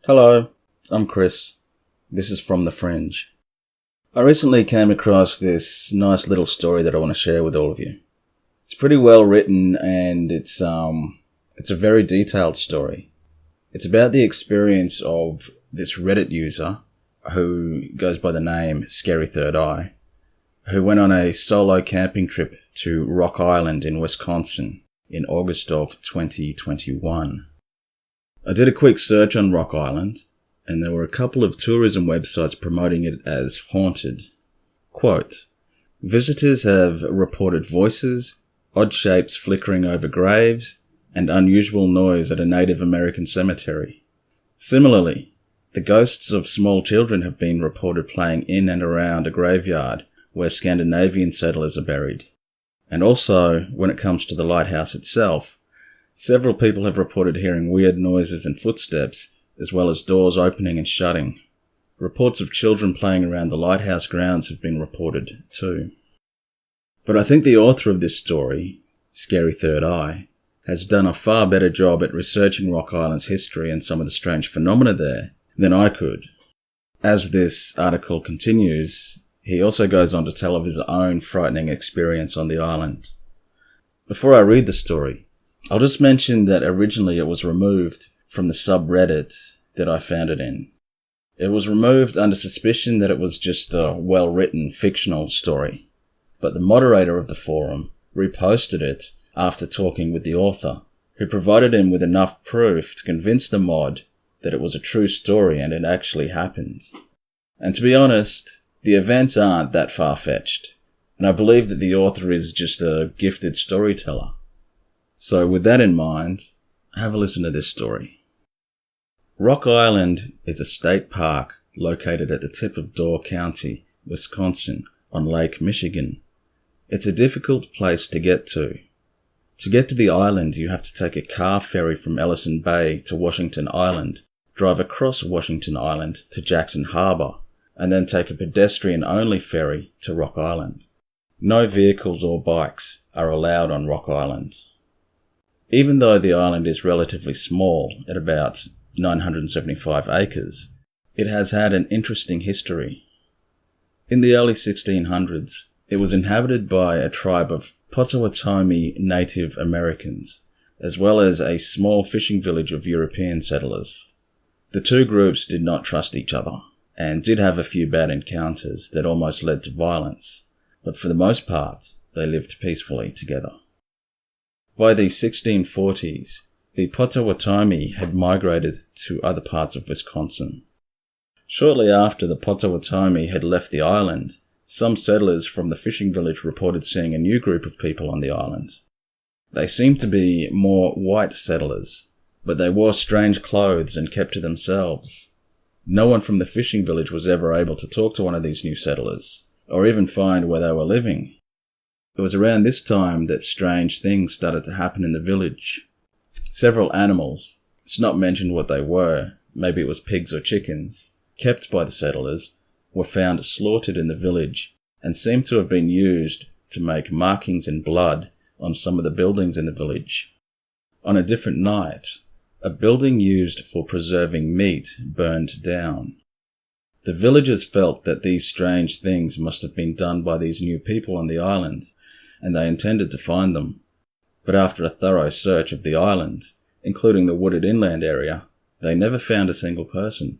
Hello, I'm Chris. This is From the Fringe. I recently came across this nice little story that I want to share with all of you. It's pretty well written and it's a very detailed story. It's about the experience of this Reddit user who goes by the name Scary Third Eye, who went on a solo camping trip to Rock Island in Wisconsin in August of 2021. I did a quick search on Rock Island, and there were a couple of tourism websites promoting it as haunted. Quote, visitors have reported voices, odd shapes flickering over graves, and unusual noise at a Native American cemetery. Similarly, the ghosts of small children have been reported playing in and around a graveyard where Scandinavian settlers are buried. And also, when it comes to the lighthouse itself, several people have reported hearing weird noises and footsteps, as well as doors opening and shutting. Reports of children playing around the lighthouse grounds have been reported too. But I think the author of this story, Scary Third Eye, has done a far better job at researching Rock Island's history and some of the strange phenomena there than I could. As this article continues, he also goes on to tell of his own frightening experience on the island. Before I read the story, I'll just mention that originally it was removed from the subreddit that I found it in. It was removed under suspicion that it was just a well-written fictional story, but the moderator of the forum reposted it after talking with the author, who provided him with enough proof to convince the mod that it was a true story and it actually happened. And to be honest, the events aren't that far-fetched, and I believe that the author is just a gifted storyteller. So with that in mind, have a listen to this story. Rock Island is a state park located at the tip of Door County, Wisconsin, on Lake Michigan. It's a difficult place to get to. To get to the island, you have to take a car ferry from Ellison Bay to Washington Island, drive across Washington Island to Jackson Harbor, and then take a pedestrian-only ferry to Rock Island. No vehicles or bikes are allowed on Rock Island. Even though the island is relatively small, at about 975 acres, it has had an interesting history. In the early 1600s, it was inhabited by a tribe of Potawatomi Native Americans, as well as a small fishing village of European settlers. The two groups did not trust each other, and did have a few bad encounters that almost led to violence, but for the most part, they lived peacefully together. By the 1640s, the Potawatomi had migrated to other parts of Wisconsin. Shortly after the Potawatomi had left the island, some settlers from the fishing village reported seeing a new group of people on the island. They seemed to be more white settlers, but they wore strange clothes and kept to themselves. No one from the fishing village was ever able to talk to one of these new settlers, or even find where they were living. It was around this time that strange things started to happen in the village. Several animals, it's not mentioned what they were, maybe it was pigs or chickens, kept by the settlers, were found slaughtered in the village and seemed to have been used to make markings in blood on some of the buildings in the village. On a different night, a building used for preserving meat burned down. The villagers felt that these strange things must have been done by these new people on the island, and they intended to find them. But after a thorough search of the island, including the wooded inland area, they never found a single person.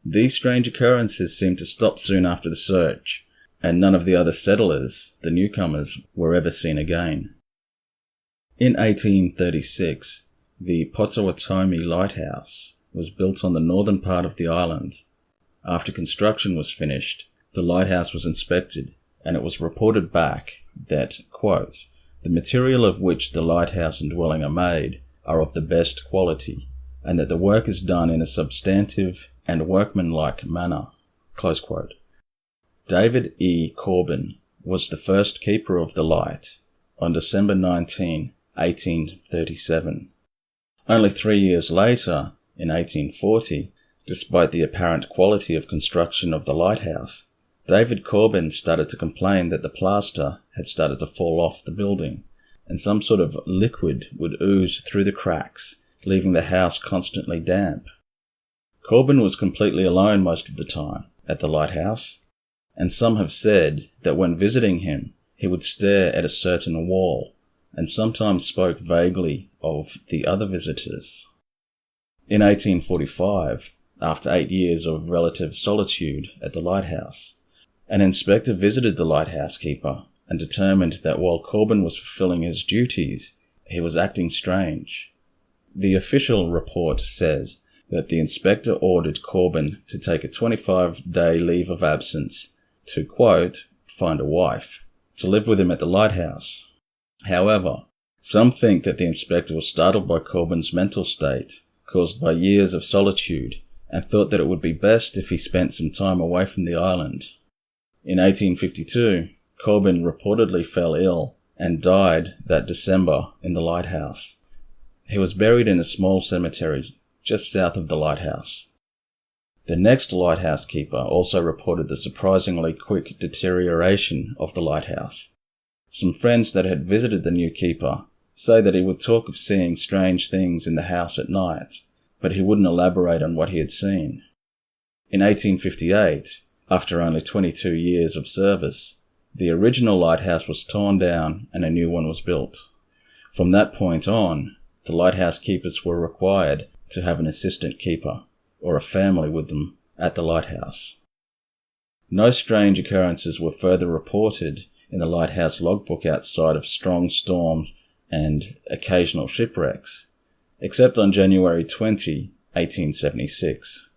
These strange occurrences seemed to stop soon after the search, and none of the other settlers, the newcomers, were ever seen again. In 1836, the Potawatomi Lighthouse was built on the northern part of the island. After construction was finished, the lighthouse was inspected, and it was reported back that, quote, the material of which the lighthouse and dwelling are made are of the best quality, and that the work is done in a substantive and workmanlike manner, close quote. David E. Corbin was the first keeper of the light on December 19, 1837. Only 3 years later, in 1840, despite the apparent quality of construction of the lighthouse, David Corbin started to complain that the plaster had started to fall off the building, and some sort of liquid would ooze through the cracks, leaving the house constantly damp. Corbin was completely alone most of the time at the lighthouse, and some have said that when visiting him, he would stare at a certain wall and sometimes spoke vaguely of the other visitors. In 1845, after 8 years of relative solitude at the lighthouse, an inspector visited the lighthouse keeper and determined that while Corbin was fulfilling his duties, he was acting strange. The official report says that the inspector ordered Corbin to take a 25-day leave of absence to, quote, find a wife, to live with him at the lighthouse. However, some think that the inspector was startled by Corbin's mental state, caused by years of solitude, and thought that it would be best if he spent some time away from the island. In 1852, Corbin reportedly fell ill and died that December in the lighthouse. He was buried in a small cemetery just south of the lighthouse. The next lighthouse keeper also reported the surprisingly quick deterioration of the lighthouse. Some friends that had visited the new keeper say that he would talk of seeing strange things in the house at night, but he wouldn't elaborate on what he had seen. In 1858, after only 22 years of service, the original lighthouse was torn down and a new one was built. From that point on, the lighthouse keepers were required to have an assistant keeper, or a family with them, at the lighthouse. No strange occurrences were further reported in the lighthouse logbook outside of strong storms and occasional shipwrecks, except on January 20, 1876.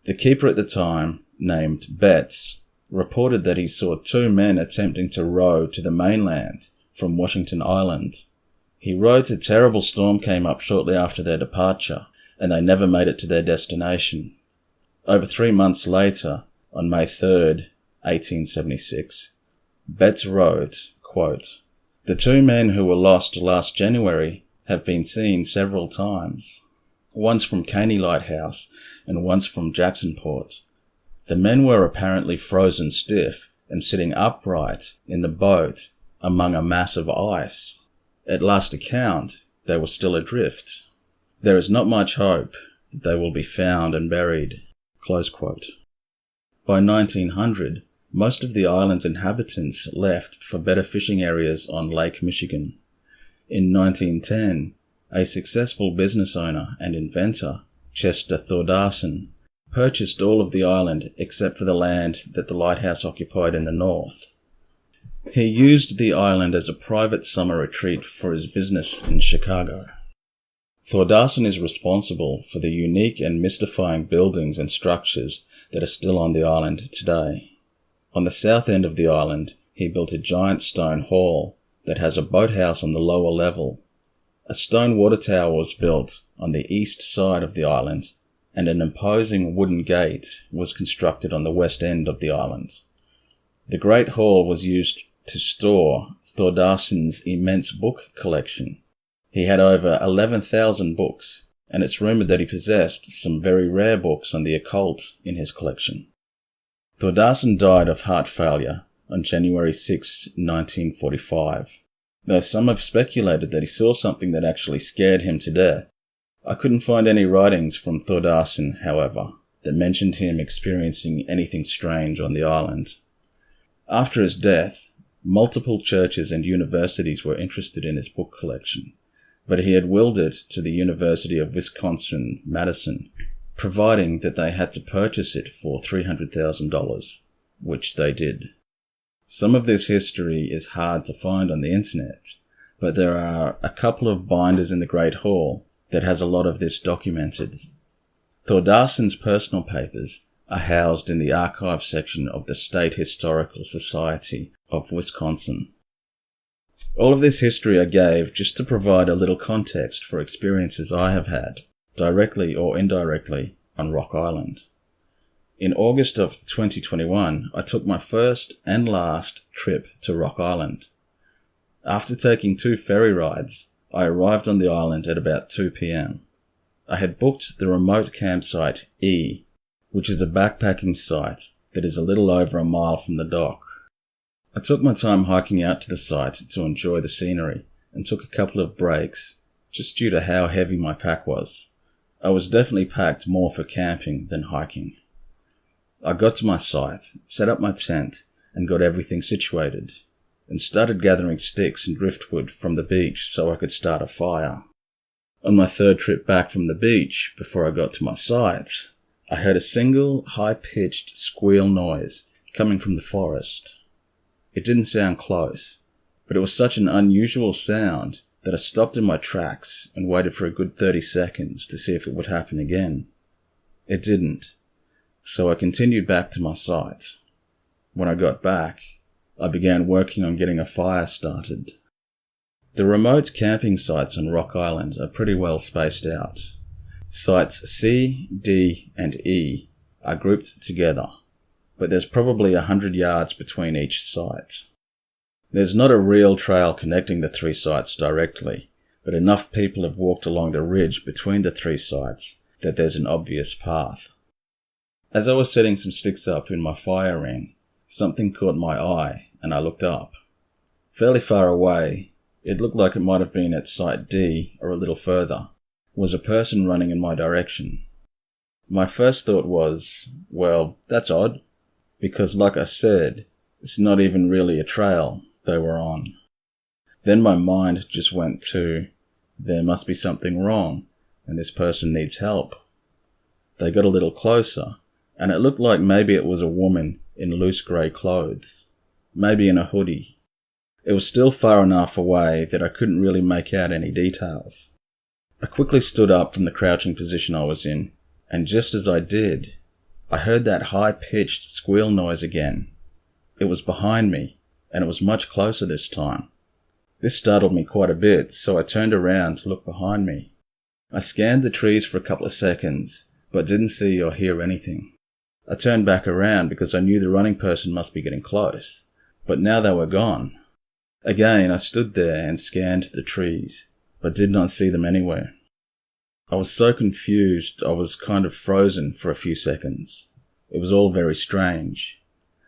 The keeper at the time, named Betts, reported that he saw 2 men attempting to row to the mainland from Washington Island. He wrote a terrible storm came up shortly after their departure, and they never made it to their destination. Over 3 months later, on May 3rd, 1876, Betts wrote, quote, "The 2 men who were lost last January have been seen several times, once from Caney Lighthouse and once from Jacksonport. The men were apparently frozen stiff and sitting upright in the boat among a mass of ice. At last account, they were still adrift. There is not much hope that they will be found and buried." Close quote. By 1900, most of the island's inhabitants left for better fishing areas on Lake Michigan. In 1910, a successful business owner and inventor, Chester Thordarson, purchased all of the island except for the land that the lighthouse occupied in the north. He used the island as a private summer retreat for his business in Chicago. Thordarson is responsible for the unique and mystifying buildings and structures that are still on the island today. On the south end of the island, he built a giant stone hall that has a boathouse on the lower level. A stone water tower was built on the east side of the island, and an imposing wooden gate was constructed on the west end of the island. The Great Hall was used to store Thordarson's immense book collection. He had over 11,000 books, and it's rumored that he possessed some very rare books on the occult in his collection. Thordarson died of heart failure on January 6, 1945, though some have speculated that he saw something that actually scared him to death. I couldn't find any writings from Thordarson, however, that mentioned him experiencing anything strange on the island. After his death, multiple churches and universities were interested in his book collection, but he had willed it to the University of Wisconsin-Madison, providing that they had to purchase it for $300,000, which they did. Some of this history is hard to find on the internet, but there are a couple of binders in the Great Hall that has a lot of this documented. Thordarson's personal papers are housed in the archive section of the State Historical Society of Wisconsin. All of this history I gave just to provide a little context for experiences I have had, directly or indirectly, on Rock Island. In August of 2021, I took my first and last trip to Rock Island. After taking 2 ferry rides, I arrived on the island at about 2 p.m. I had booked the remote campsite E, which is a backpacking site that is a little over a mile from the dock. I took my time hiking out to the site to enjoy the scenery and took a couple of breaks, just due to how heavy my pack was. I was definitely packed more for camping than hiking. I got to my site, set up my tent, and got everything situated, and started gathering sticks and driftwood from the beach so I could start a fire. On my third trip back from the beach, before I got to my site, I heard a single, high-pitched squeal noise coming from the forest. It didn't sound close, but it was such an unusual sound that I stopped in my tracks and waited for a good 30 seconds to see if it would happen again. It didn't, so I continued back to my site. When I got back, I began working on getting a fire started. The remote camping sites on Rock Island are pretty well spaced out. Sites C, D, and E are grouped together, but there's probably 100 yards between each site. There's not a real trail connecting the three sites directly, but enough people have walked along the ridge between the three sites that there's an obvious path. As I was setting some sticks up in my fire ring, something caught my eye and I looked up. Fairly far away, it looked like it might have been at Site D or a little further, was a person running in my direction. My first thought was, well, that's odd, because like I said, it's not even really a trail they were on. Then my mind just went to, there must be something wrong, and this person needs help. They got a little closer, and it looked like maybe it was a woman in loose grey clothes, maybe in a hoodie. It was still far enough away that I couldn't really make out any details. I quickly stood up from the crouching position I was in, and just as I did, I heard that high-pitched squeal noise again. It was behind me, and it was much closer this time. This startled me quite a bit, so I turned around to look behind me. I scanned the trees for a couple of seconds, but didn't see or hear anything. I turned back around because I knew the running person must be getting close, but now they were gone. Again, I stood there and scanned the trees, but did not see them anywhere. I was so confused I was kind of frozen for a few seconds. It was all very strange,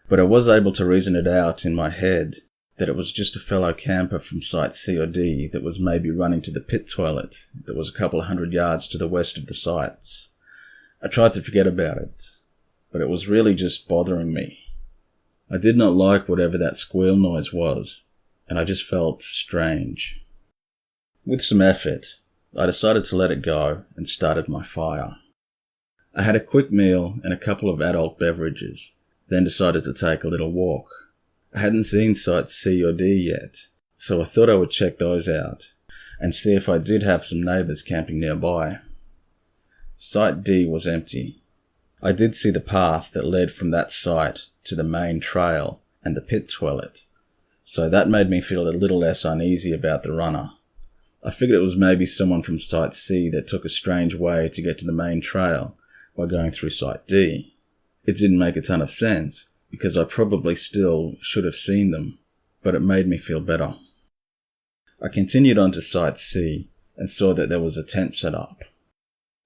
but I was able to reason it out in my head that it was just a fellow camper from Site C or D that was maybe running to the pit toilet that was a couple of 100 yards to the west of the sites. I tried to forget about it, but it was really just bothering me. I did not like whatever that squeal noise was, and I just felt strange. With some effort, I decided to let it go and started my fire. I had a quick meal and a couple of adult beverages, then decided to take a little walk. I hadn't seen Sites C or D yet, so I thought I would check those out and see if I did have some neighbours camping nearby. Site D was empty. I did see the path that led from that site to the main trail and the pit toilet, so that made me feel a little less uneasy about the runner. I figured it was maybe someone from Site C that took a strange way to get to the main trail by going through Site D. It didn't make a ton of sense, because I probably still should have seen them, but it made me feel better. I continued on to Site C and saw that there was a tent set up.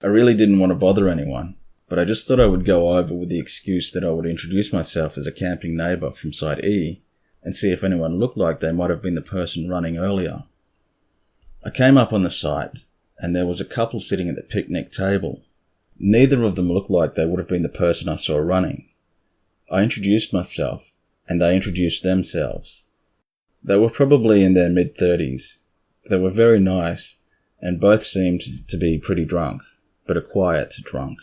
I really didn't want to bother anyone, but I just thought I would go over with the excuse that I would introduce myself as a camping neighbour from Site E and see if anyone looked like they might have been the person running earlier. I came up on the site, and there was a couple sitting at the picnic table. Neither of them looked like they would have been the person I saw running. I introduced myself, and they introduced themselves. They were probably in their mid-30s. They were very nice, and both seemed to be pretty drunk, but a quiet drunk.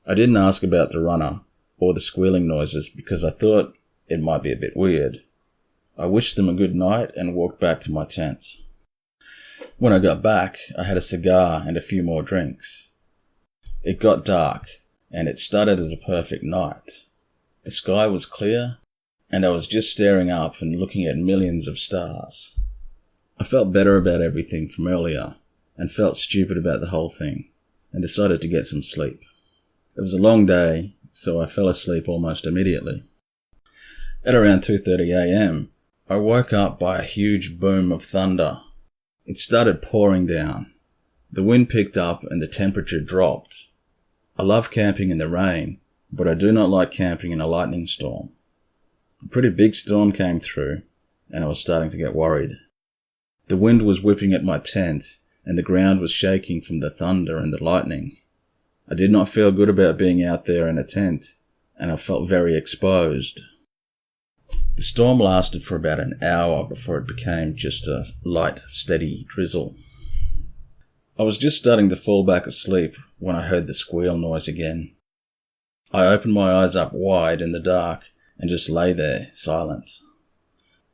I didn't ask about the runner or the squealing noises because I thought it might be a bit weird. I wished them a good night and walked back to my tent. When I got back, I had a cigar and a few more drinks. It got dark, and it started as a perfect night. The sky was clear, and I was just staring up and looking at millions of stars. I felt better about everything from earlier, and felt stupid about the whole thing, and decided to get some sleep. It was a long day, so I fell asleep almost immediately. At around 2:30 a.m., I woke up by a huge boom of thunder. It started pouring down. The wind picked up and the temperature dropped. I love camping in the rain, but I do not like camping in a lightning storm. A pretty big storm came through, and I was starting to get worried. The wind was whipping at my tent and the ground was shaking from the thunder and the lightning. I did not feel good about being out there in a tent, and I felt very exposed. The storm lasted for about an hour before it became just a light, steady drizzle. I was just starting to fall back asleep when I heard the squeal noise again. I opened my eyes up wide in the dark and just lay there, silent.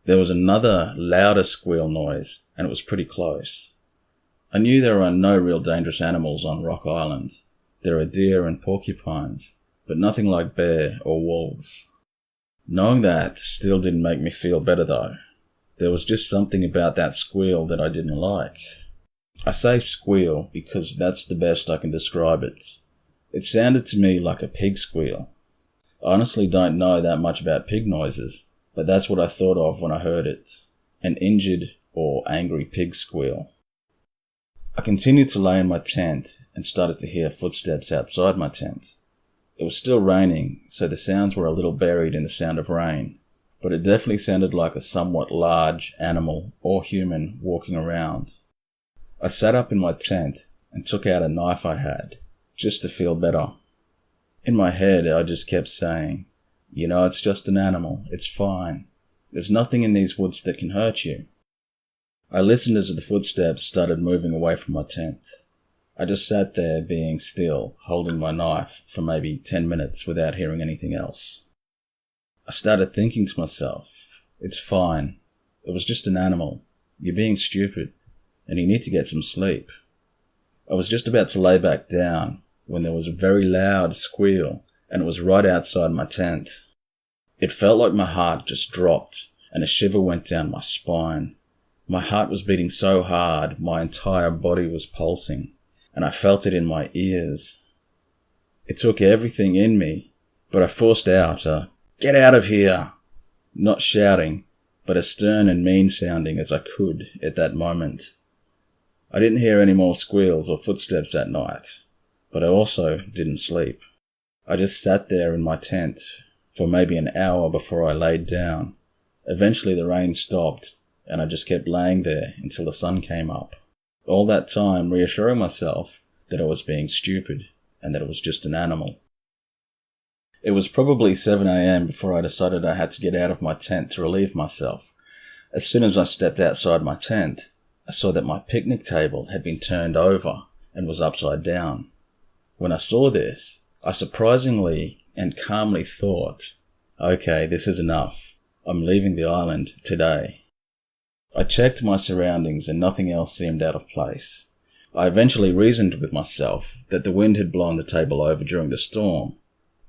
There was another, louder squeal noise, and it was pretty close. I knew there are no real dangerous animals on Rock Island. There are deer and porcupines, but nothing like bear or wolves. Knowing that still didn't make me feel better though. There was just something about that squeal that I didn't like. I say squeal because that's the best I can describe it. It sounded to me like a pig squeal. I honestly don't know that much about pig noises, but that's what I thought of when I heard it. An injured or angry pig squeal. I continued to lay in my tent and started to hear footsteps outside my tent. It was still raining, so the sounds were a little buried in the sound of rain, but it definitely sounded like a somewhat large animal or human walking around. I sat up in my tent and took out a knife I had, just to feel better. In my head, I just kept saying, "You know, it's just an animal, it's fine. There's nothing in these woods that can hurt you." I listened as the footsteps started moving away from my tent. I just sat there being still, holding my knife for maybe 10 minutes without hearing anything else. I started thinking to myself, it's fine. It was just an animal. You're being stupid, and you need to get some sleep. I was just about to lay back down when there was a very loud squeal, and it was right outside my tent. It felt like my heart just dropped, and a shiver went down my spine. My heart was beating so hard, my entire body was pulsing, and I felt it in my ears. It took everything in me, but I forced out a, "Get out of here!" Not shouting, but as stern and mean sounding as I could at that moment. I didn't hear any more squeals or footsteps that night, but I also didn't sleep. I just sat there in my tent for maybe an hour before I laid down. Eventually the rain stopped, and I just kept laying there until the sun came up. All that time reassuring myself that I was being stupid and that it was just an animal. It was probably 7 a.m. before I decided I had to get out of my tent to relieve myself. As soon as I stepped outside my tent, I saw that my picnic table had been turned over and was upside down. When I saw this, I surprisingly and calmly thought, okay, this is enough. I'm leaving the island today. I checked my surroundings and nothing else seemed out of place. I eventually reasoned with myself that the wind had blown the table over during the storm.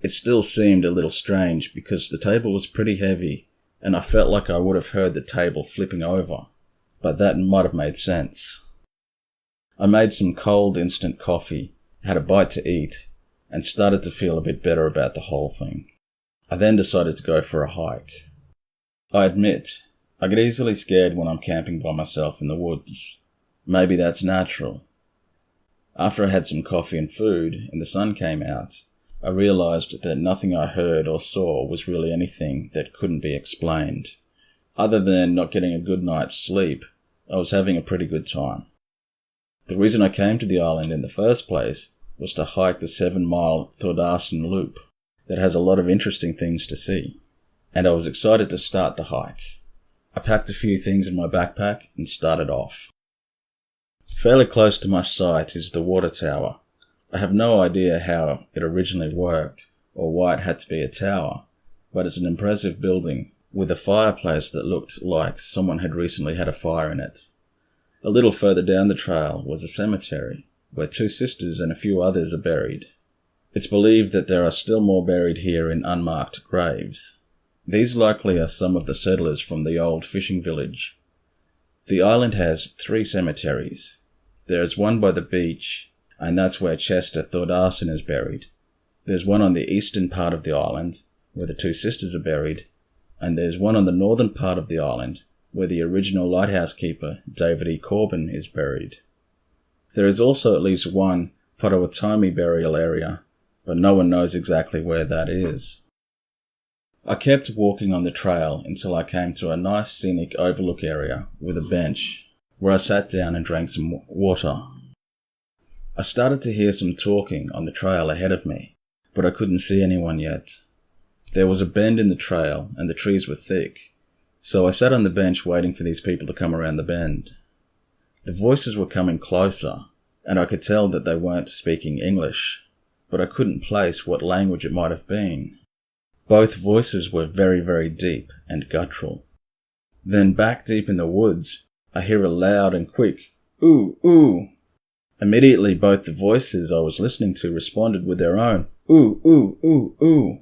It still seemed a little strange because the table was pretty heavy and I felt like I would have heard the table flipping over, but that might have made sense. I made some cold instant coffee, had a bite to eat, and started to feel a bit better about the whole thing. I then decided to go for a hike. I admit, I get easily scared when I'm camping by myself in the woods. Maybe that's natural. After I had some coffee and food and the sun came out, I realized that nothing I heard or saw was really anything that couldn't be explained. Other than not getting a good night's sleep, I was having a pretty good time. The reason I came to the island in the first place was to hike the 7-mile Thordarson Loop that has a lot of interesting things to see, and I was excited to start the hike. I packed a few things in my backpack and started off. Fairly close to my site is the water tower. I have no idea how it originally worked or why it had to be a tower, but it's an impressive building with a fireplace that looked like someone had recently had a fire in it. A little further down the trail was a cemetery where 2 sisters and a few others are buried. It's believed that there are still more buried here in unmarked graves. These likely are some of the settlers from the old fishing village. The island has 3 cemeteries. There is one by the beach, and that's where Chester Thordarson is buried. There's one on the eastern part of the island, where the 2 sisters are buried, and there's one on the northern part of the island, where the original lighthouse keeper, David E. Corbin, is buried. There is also at least one Potawatomi burial area, but no one knows exactly where that is. I kept walking on the trail until I came to a nice scenic overlook area with a bench. where I sat down and drank some water. I started to hear some talking on the trail ahead of me, but I couldn't see anyone yet. There was a bend in the trail and the trees were thick, so I sat on the bench waiting for these people to come around the bend. The voices were coming closer, and I could tell that they weren't speaking English, but I couldn't place what language it might have been. Both voices were very, very deep and guttural. Then back deep in the woods, I hear a loud and quick, "Ooh, ooh." Immediately both the voices I was listening to responded with their own, "Ooh, ooh, ooh, ooh."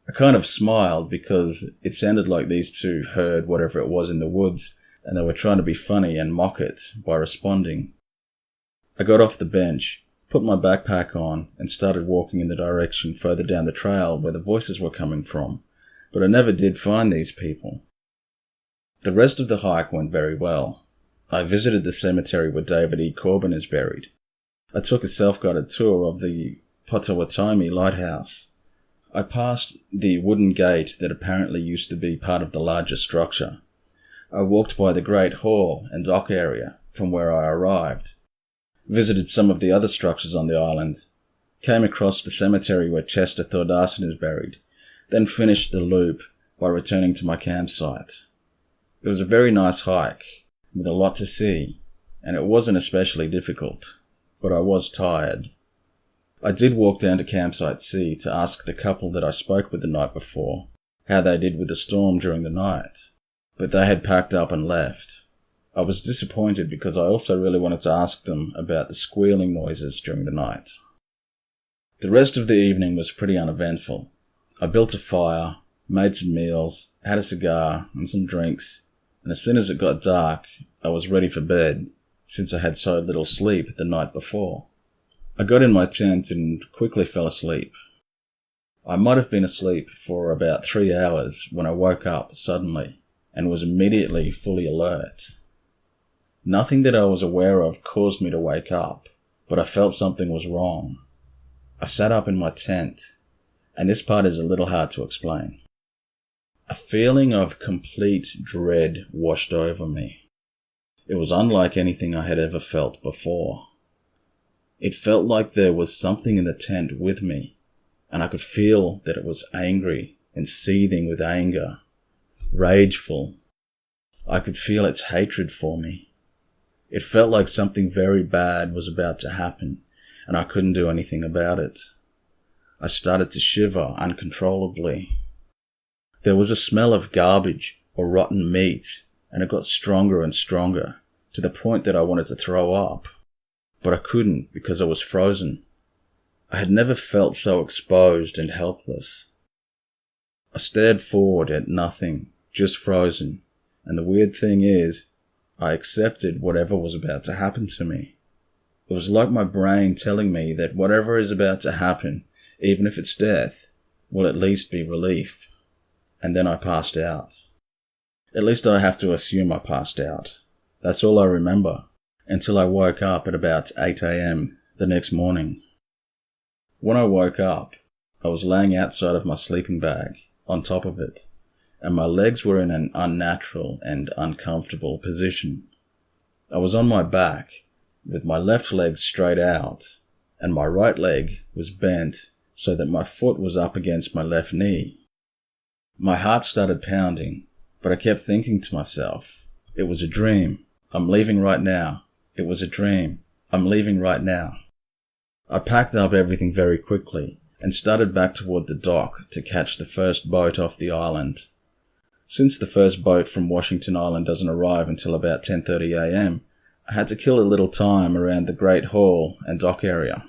I kind of smiled because it sounded like these two heard whatever it was in the woods and they were trying to be funny and mock it by responding. I got off the bench, put my backpack on, and started walking in the direction further down the trail where the voices were coming from, but I never did find these people. The rest of the hike went very well. I visited the cemetery where David E. Corbin is buried. I took a self-guided tour of the Potawatomi Lighthouse. I passed the wooden gate that apparently used to be part of the larger structure. I walked by the Great Hall and dock area from where I arrived, visited some of the other structures on the island, came across the cemetery where Chester Thordarson is buried, then finished the loop by returning to my campsite. It was a very nice hike, with a lot to see, and it wasn't especially difficult, but I was tired. I did walk down to Campsite C to ask the couple that I spoke with the night before how they did with the storm during the night, but they had packed up and left. I was disappointed because I also really wanted to ask them about the squealing noises during the night. The rest of the evening was pretty uneventful. I built a fire, made some meals, had a cigar and some drinks, and as soon as it got dark, I was ready for bed, since I had so little sleep the night before. I got in my tent and quickly fell asleep. I might have been asleep for about 3 hours when I woke up suddenly and was immediately fully alert. Nothing that I was aware of caused me to wake up, but I felt something was wrong. I sat up in my tent, and this part is a little hard to explain. A feeling of complete dread washed over me. It was unlike anything I had ever felt before. It felt like there was something in the tent with me, and I could feel that it was angry and seething with anger, rageful. I could feel its hatred for me. It felt like something very bad was about to happen, and I couldn't do anything about it. I started to shiver uncontrollably. There was a smell of garbage or rotten meat, and it got stronger and stronger, to the point that I wanted to throw up. But I couldn't because I was frozen. I had never felt so exposed and helpless. I stared forward at nothing, just frozen, and the weird thing is, I accepted whatever was about to happen to me. It was like my brain telling me that whatever is about to happen, even if it's death, will at least be relief. And then I passed out. At least I have to assume I passed out. That's all I remember, until I woke up at about 8 a.m. the next morning. When I woke up, I was laying outside of my sleeping bag, on top of it, and my legs were in an unnatural and uncomfortable position. I was on my back, with my left leg straight out, and my right leg was bent so that my foot was up against my left knee. My heart started pounding, but I kept thinking to myself, it was a dream. I'm leaving right now. It was a dream. I'm leaving right now. I packed up everything very quickly and started back toward the dock to catch the first boat off the island. Since the first boat from Washington Island doesn't arrive until about 10:30 a.m., I had to kill a little time around the Great Hall and dock area.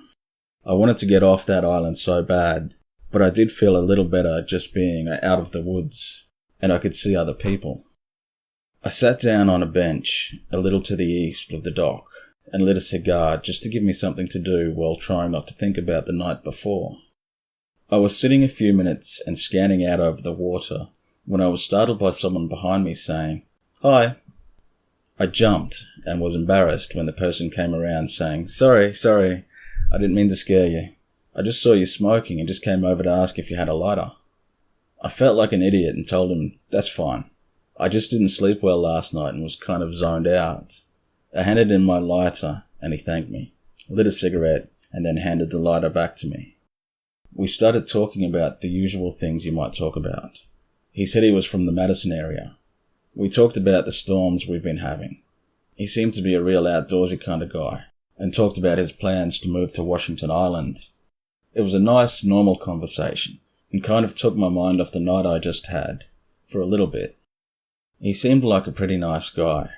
I wanted to get off that island so bad, but I did feel a little better just being out of the woods, and I could see other people. I sat down on a bench a little to the east of the dock and lit a cigar just to give me something to do while trying not to think about the night before. I was sitting a few minutes and scanning out over the water when I was startled by someone behind me saying, "Hi." I jumped and was embarrassed when the person came around saying, Sorry, I didn't mean to scare you. I just saw you smoking and just came over to ask if you had a lighter." I felt like an idiot and told him, "That's fine. I just didn't sleep well last night and was kind of zoned out." I handed him my lighter and he thanked me, lit a cigarette, and then handed the lighter back to me. We started talking about the usual things you might talk about. He said he was from the Madison area. We talked about the storms we've been having. He seemed to be a real outdoorsy kind of guy, and talked about his plans to move to Washington Island. It was a nice, normal conversation, and kind of took my mind off the night I just had, for a little bit. He seemed like a pretty nice guy.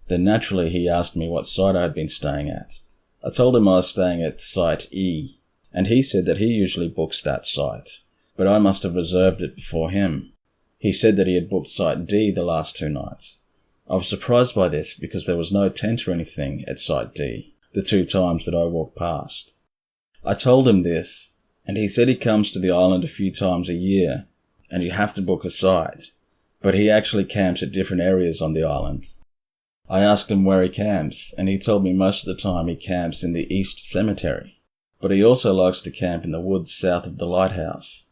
Then naturally he asked me what site I had been staying at. I told him I was staying at Site E, and he said that he usually books that site, but I must have reserved it before him. He said that he had booked Site D the last 2 nights. I was surprised by this because there was no tent or anything at Site D, the 2 times that I walked past. I told him this, and he said he comes to the island a few times a year, and you have to book a site, but he actually camps at different areas on the island. I asked him where he camps, and he told me most of the time he camps in the East Cemetery, but he also likes to camp in the woods south of the lighthouse.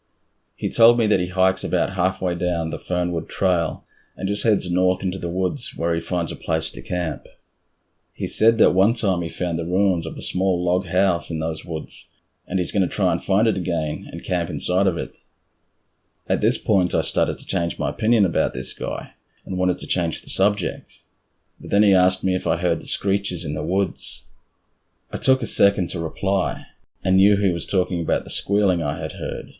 He told me that he hikes about halfway down the Fernwood Trail and just heads north into the woods where he finds a place to camp. He said that one time he found the ruins of a small log house in those woods, and he's going to try and find it again and camp inside of it. At this point I started to change my opinion about this guy and wanted to change the subject. But then he asked me if I heard the screeches in the woods. I took a second to reply, and knew he was talking about the squealing I had heard.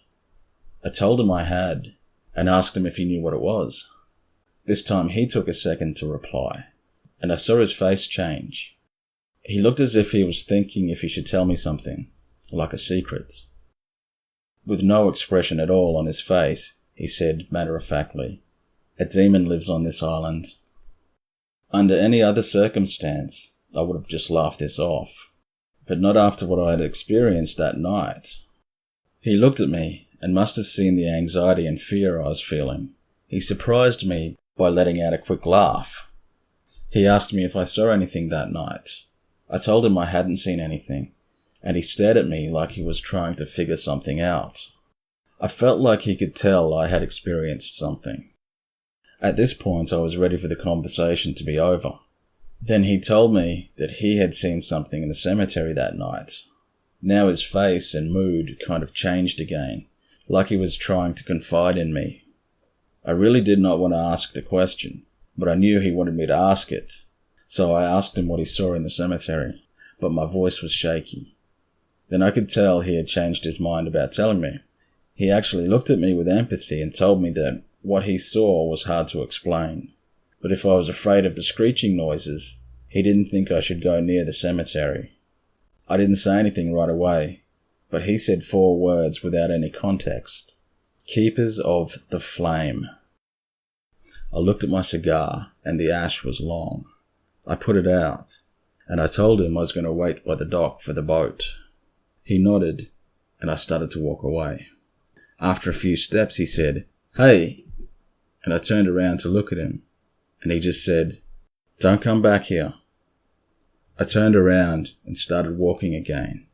I told him I had, and asked him if he knew what it was. This time he took a second to reply, and I saw his face change. He looked as if he was thinking if he should tell me something, like a secret. With no expression at all on his face, he said matter-of-factly, "A demon lives on this island." Under any other circumstance, I would have just laughed this off, but not after what I had experienced that night. He looked at me and must have seen the anxiety and fear I was feeling. He surprised me by letting out a quick laugh. He asked me if I saw anything that night. I told him I hadn't seen anything, and he stared at me like he was trying to figure something out. I felt like he could tell I had experienced something. At this point I was ready for the conversation to be over. Then he told me that he had seen something in the cemetery that night. Now his face and mood kind of changed again, like he was trying to confide in me. I really did not want to ask the question, but I knew he wanted me to ask it, so I asked him what he saw in the cemetery, but my voice was shaky. Then I could tell he had changed his mind about telling me. He actually looked at me with empathy and told me that what he saw was hard to explain, but if I was afraid of the screeching noises, he didn't think I should go near the cemetery. I didn't say anything right away, but he said 4 words without any context. Keepers of the Flame. I looked at my cigar, and the ash was long. I put it out, and I told him I was going to wait by the dock for the boat. He nodded, and I started to walk away. After a few steps he said, "Hey," and I turned around to look at him, and he just said, "Don't come back here." I turned around and started walking again.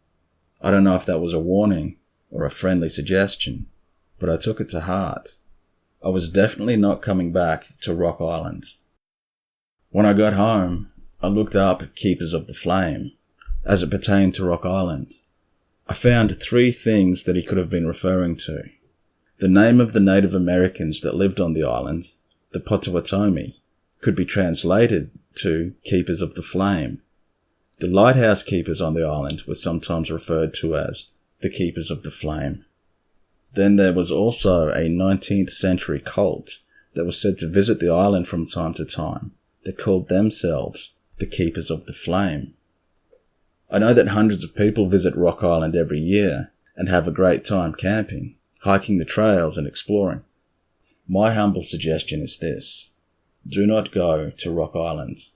I don't know if that was a warning or a friendly suggestion, but I took it to heart. I was definitely not coming back to Rock Island. When I got home, I looked up Keepers of the Flame as it pertained to Rock Island. I found 3 things that he could have been referring to. The name of the Native Americans that lived on the island, the Potawatomi, could be translated to Keepers of the Flame. The lighthouse keepers on the island were sometimes referred to as the Keepers of the Flame. Then there was also a 19th century cult that was said to visit the island from time to time that called themselves the Keepers of the Flame. I know that hundreds of people visit Rock Island every year and have a great time camping, hiking the trails and exploring. My humble suggestion is this: do not go to Rock Island.